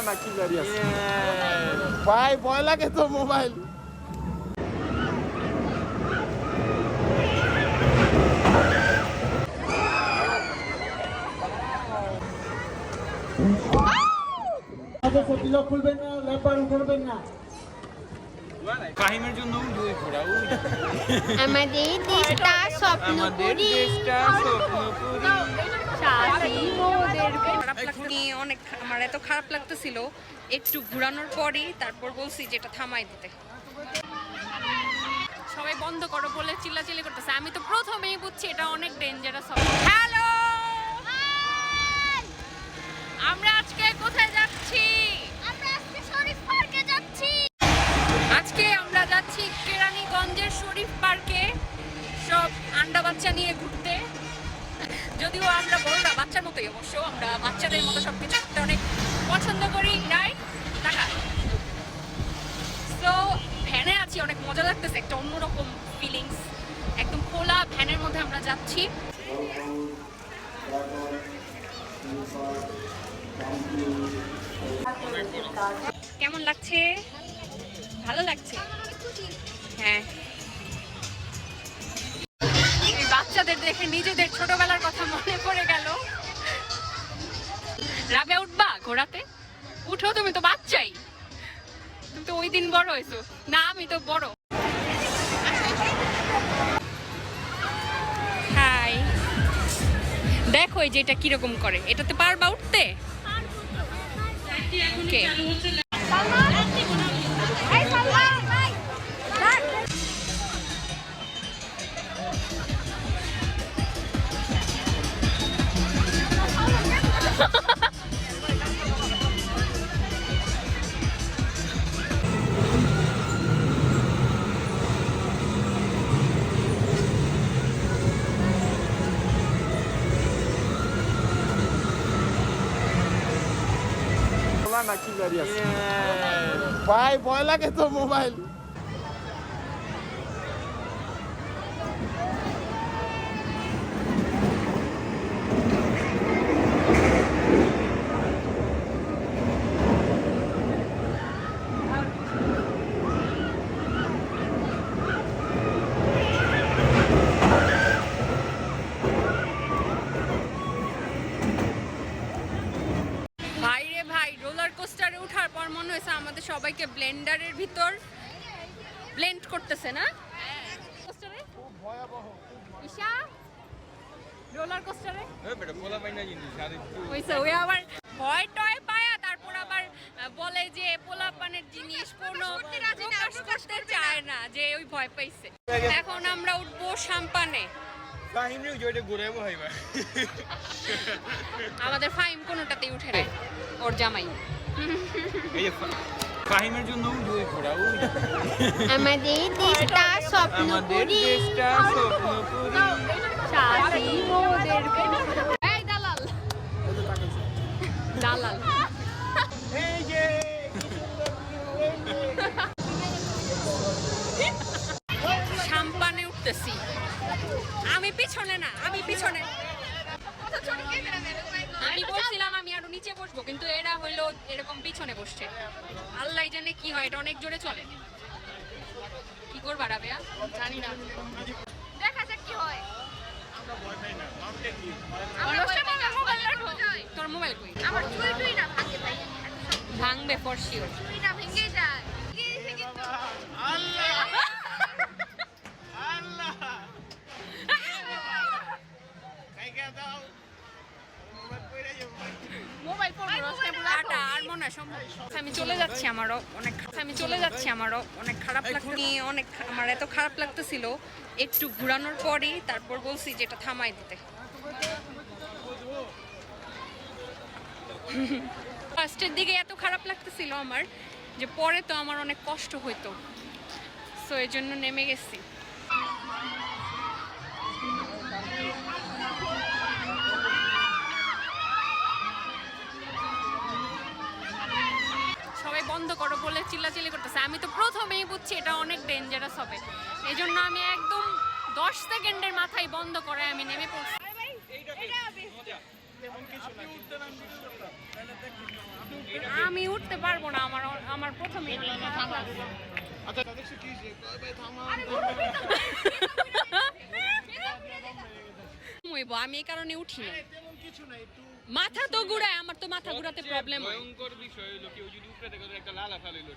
নাকি ভাই ভয় লাগে তো মোবাইল। খুলবেন না, ল্যাম্পার করবেন না। ফাহিমের জন্য দুই ঘোড়া আমাদের দেশটা স্বপ্নপুরী, অনেক আমার এত খারাপ লাগতেছিল, একটু ঘোরানোর পরই তারপর বলছি যে এটা থামাই দিতে। সবাই বন্ধ করো বলে চিল্লাচিল্লি করতেছে, আমি তো প্রথমেই বুঝছি এটা অনেক ডেঞ্জারাস হবে। হ্যালো, আমরা আজকে কোথায় যাচ্ছি? আমরা আজকে শরীফ পার্কে যাচ্ছি। আজকে আমরা যাচ্ছি কেরানীগঞ্জের শরীফ পার্কে সব আন্ডা বাচ্চা নিয়ে ঘুরতে। যদিও আমরা বড়রা বাচ্চার মতোই, অবশ্য আমরা বাচ্চাদের মতো সবকিছু করতে অনেক পছন্দ করি, রাইট? টাকা তো ভ্যানে আছি, অনেক মজা লাগতেছে, একটা অন্যরকম ফিলিংস। একদম খোলা ভ্যানের মধ্যে আমরা যাচ্ছি। কেমন লাগছে? ভালো লাগছে? হ্যাঁ, এই বাচ্চাদের দেখে নিজেদের ছোটবেলার কথা মনে পড়ে গেল। রাবে উঠবা ঘোড়াতে? উঠো, তুমি তো বাচ্চাই, তুমি তো ওই দিন বড় হয়েছো। না, আমি তো বড়। হাই, দেখো এই যে এটা কিরকম করে, এটাতে পারবা উঠতে? কে? নাকি ভাই ভয় লাগে তো মোবাইল। আমাদের সবাইকে ব্লেন্ডারের ভিতর ব্লেন্ড করতেছে না? খুব ভয়াবহ। ঈশা রোলার কোস্টারে বেটা পোলা পাইনা জিনিস আর একটু হইছে, ওই আবার ভয় টয় পায়া তারপর আবার বলে যে পোলাপানের জিনিস কোনো প্রকাশ করতে চায় না, যে ওই ভয় পাইছে। এখন আমরা উঠবো সাম্পানে। ফাহিম রে জয়টা ঘুরাইবো হইবা। আমাদের ফাহিম কোনোটাতেই উঠে না, ওর জামাই। এই ফাহিমের জন্য দুই ঘোড়া আমাদের দেশটা স্বপ্নপুরী, সাথী মোদের এই দালাল দালাল। এই যে সাম্পানে উঠতেছি, আমি পিছনে না, আমি পিছনে। আমি বলছিলাম আমি আরো নিচে বসবো, কিন্তু এরা হইলো এরকম পিছনে বসছে। আল্লাহ জানে কি হয়, এটা অনেক জোরে চলে। কি করবা রাবেয়া? জানি না, দেখা যাক কি হয়। তোর মোবাইল কই? আমার চুরি না ভাঙে ভাই, ভাঙবে ফর শিওর। চুরি না ভেঙে যায়। আল্লাহ আল্লাহ কাইকা দাও মোবাইল পড়বো না, আর মনে হয় সম্ভব। আমি চলে যাচ্ছি, আমারও অনেক খারাপ লাগছে, অনেক আমার এত খারাপ লাগতেছিল, একটু ঘোরানোর পরই তারপর বলছি যে এটা থামাই দিতে। ফার্স্টের দিকে এত খারাপ লাগতেছিল আমার, যে পরে তো আমার অনেক কষ্ট হইতো, সো এই জন্য নেমে গেছি। সবাই বন্ধ করো বলে চিল্লাচিল্লি করতেছে, আমি তো প্রথমেই বুঝছি এটা অনেক ডেঞ্জারাস হবে, এই জন্য আমি একদম 10 সেকেন্ডের মাথায় বন্ধ করে আমি নেমে পড়ছি। আমি উঠতে পারবো না, আমার আমার প্রথমে আচ্ছা দেখছি কি যে ভাই থামা আমি এই কারণে উঠি না। তেমন কিছু না, একটু মাথা তো ঘুরায়, আমার তো মাথা ঘুরাতে প্রবলেম হয়। ভয়ঙ্কর বিষয় হলো কেউ যদি উপরে থেকে একটা লালা ফালাইলো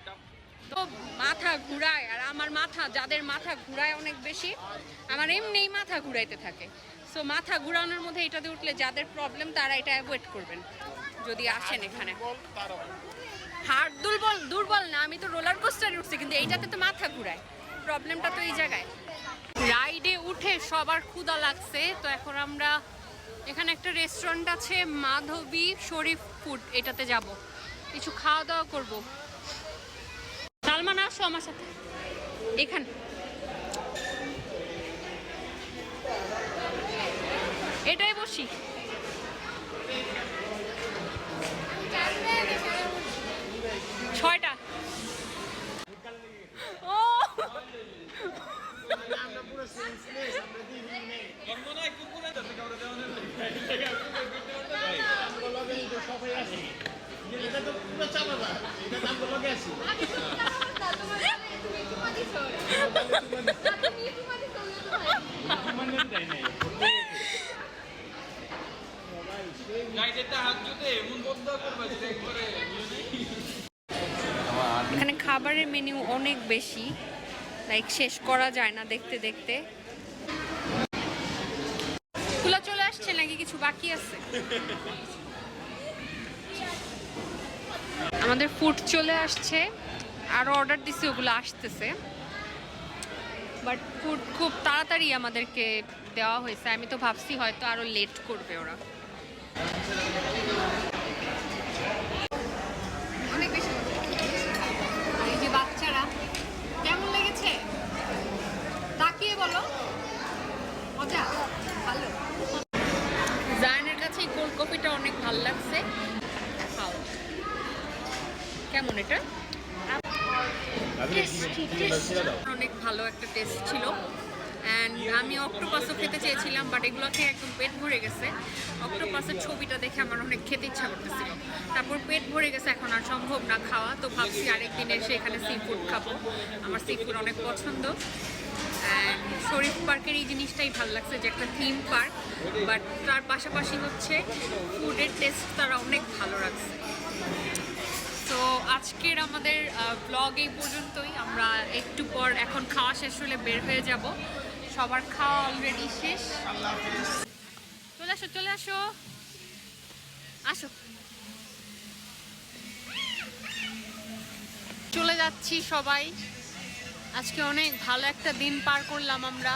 তো মাথা ঘুরায়, আর আমার মাথা, যাদের মাথা ঘুরায় অনেক বেশি, আমার এমনিই মাথা ঘুরাইতে থাকে। সো মাথা ঘুরানোর মধ্যে এটাতে উঠলে যাদের প্রবলেম তারা এটা অ্যাভয়েড করবেন যদি আসেন এখানে। বল তারা হার্ট দুর্বল দুর্বল না, আমি তো রোলার কোস্টারে উঠছি, কিন্তু এইটাতে তো মাথা ঘুরায়। প্রবলেমটা তো এই জায়গায়। রাইডে উঠে সবার ক্ষুধা লাগছে, তো এখন আমরা এখানে একটা রেস্টুরেন্ট আছে মাধবী শরীফ ফুড, এটাতে যাব, কিছু খাওয়া দাওয়া করব। সালমান আসো আমার সাথে এখানে, এটাই বসি। ছয়টা ও আমরা পুরো সেন্সলেস, আমরা দিই নেই আমরা লগে তো সবাই আছে, এটা তো পুরো চালাবা, এটা নাম লগে আছে এখানে খাবারের মেনু অনেক বেশি, লাইক শেষ করা যায় না দেখতে দেখতে। খোলা চলে আসছে নাকি কিছু বাকি আছে? আমাদের ফুড চলে আসছে, আরও অর্ডার দিছি, ওগুলো আসতেছে, বাট ফুড খুব তাড়াতাড়ি আমাদেরকে দেওয়া হয়েছে। আমি তো ভাবছি হয়তো আরও লেট করবে ওরা। অনেক বেশি। এই যে বাচ্চারা, কেমন লেগেছে তাকিয়ে বলো? মজা, ভালো। জায়নের কাছে এই কোল্ড কফিটা অনেক ভালো লাগছে। খাও, কেমন এটা? অনেক ভালো একটা টেস্ট ছিল। অ্যান্ড আমি অক্টোপাসও খেতে চেয়েছিলাম, বাট এগুলো খেয়ে একদম পেট ভরে গেছে। অক্টোপাসের ছবিটা দেখে আমার অনেক খেতে ইচ্ছা করতেছিল, তারপর পেট ভরে গেছে, এখন আর সম্ভব না খাওয়া। তো ভাবছি আরেকদিন এসে এখানে সি ফুড খাবো, আমার সি ফুড অনেক পছন্দ। অ্যান্ড শরীফ পার্কের এই জিনিসটাই ভালো লাগছে যে একটা থিম পার্ক, বাট তার পাশাপাশি হচ্ছে ফুডের টেস্ট তারা অনেক ভালো রাখছে। তো আজকের আমাদের ব্লগ এই পর্যন্তই। আমরা একটু পর এখন খাওয়া শেষ হলে বের হয়ে যাব। সবার খাওয়া অলরেডি শেষ। চলে আসো চলে আসো, আসো। চলে যাচ্ছি সবাই। আজকে অনেক ভালো একটা দিন পার করলাম আমরা।